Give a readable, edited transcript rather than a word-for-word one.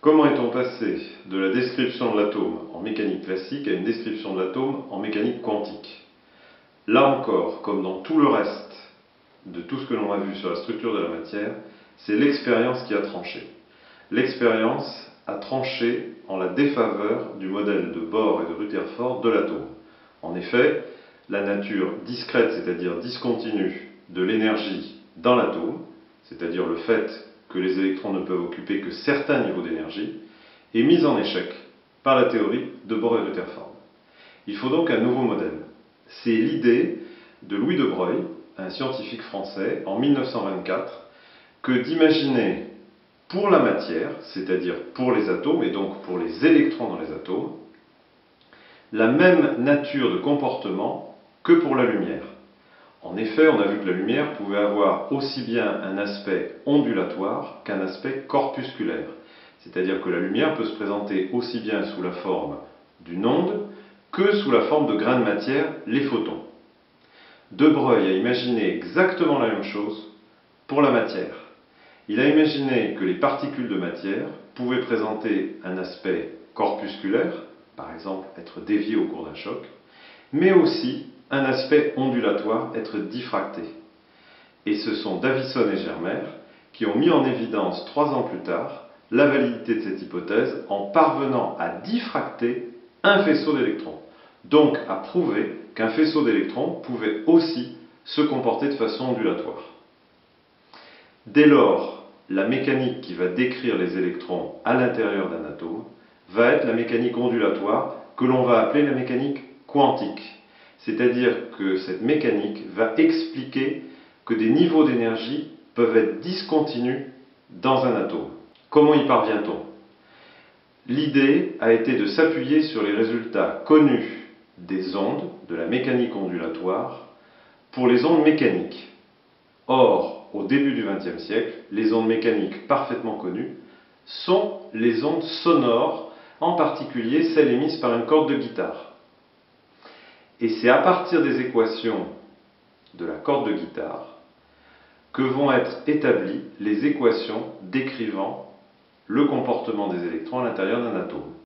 Comment est-on passé de la description de l'atome en mécanique classique à une description de l'atome en mécanique quantique? Là encore, comme dans tout le reste de tout ce que l'on a vu sur la structure de la matière, c'est l'expérience qui a tranché. L'expérience a tranché en la défaveur du modèle de Bohr et de Rutherford de l'atome. En effet, la nature discrète, c'est-à-dire discontinue, de l'énergie dans l'atome, c'est-à-dire le fait que les électrons ne peuvent occuper que certains niveaux d'énergie, est mise en échec par la théorie de Bohr et Rutherford. Il faut donc un nouveau modèle. C'est l'idée de Louis de Broglie, un scientifique français, en 1924, que d'imaginer pour la matière, c'est-à-dire pour les atomes et donc pour les électrons dans les atomes, la même nature de comportement que pour la lumière. En effet, on a vu que la lumière pouvait avoir aussi bien un aspect ondulatoire qu'un aspect corpusculaire. C'est-à-dire que la lumière peut se présenter aussi bien sous la forme d'une onde que sous la forme de grains de matière, les photons. De Broglie a imaginé exactement la même chose pour la matière. Il a imaginé que les particules de matière pouvaient présenter un aspect corpusculaire, par exemple être déviées au cours d'un choc, mais aussi un aspect ondulatoire, être diffracté. Et ce sont Davison et Germer qui ont mis en évidence 3 ans plus tard la validité de cette hypothèse en parvenant à diffracter un faisceau d'électrons. Donc à prouver qu'un faisceau d'électrons pouvait aussi se comporter de façon ondulatoire. Dès lors, la mécanique qui va décrire les électrons à l'intérieur d'un atome va être la mécanique ondulatoire que l'on va appeler la mécanique quantique. C'est-à-dire que cette mécanique va expliquer que des niveaux d'énergie peuvent être discontinus dans un atome. Comment y parvient-on? L'idée a été de s'appuyer sur les résultats connus des ondes, de la mécanique ondulatoire, pour les ondes mécaniques. Or, au début du XXe siècle, les ondes mécaniques parfaitement connues sont les ondes sonores, en particulier celles émises par une corde de guitare. Et c'est à partir des équations de la corde de guitare que vont être établies les équations décrivant le comportement des électrons à l'intérieur d'un atome.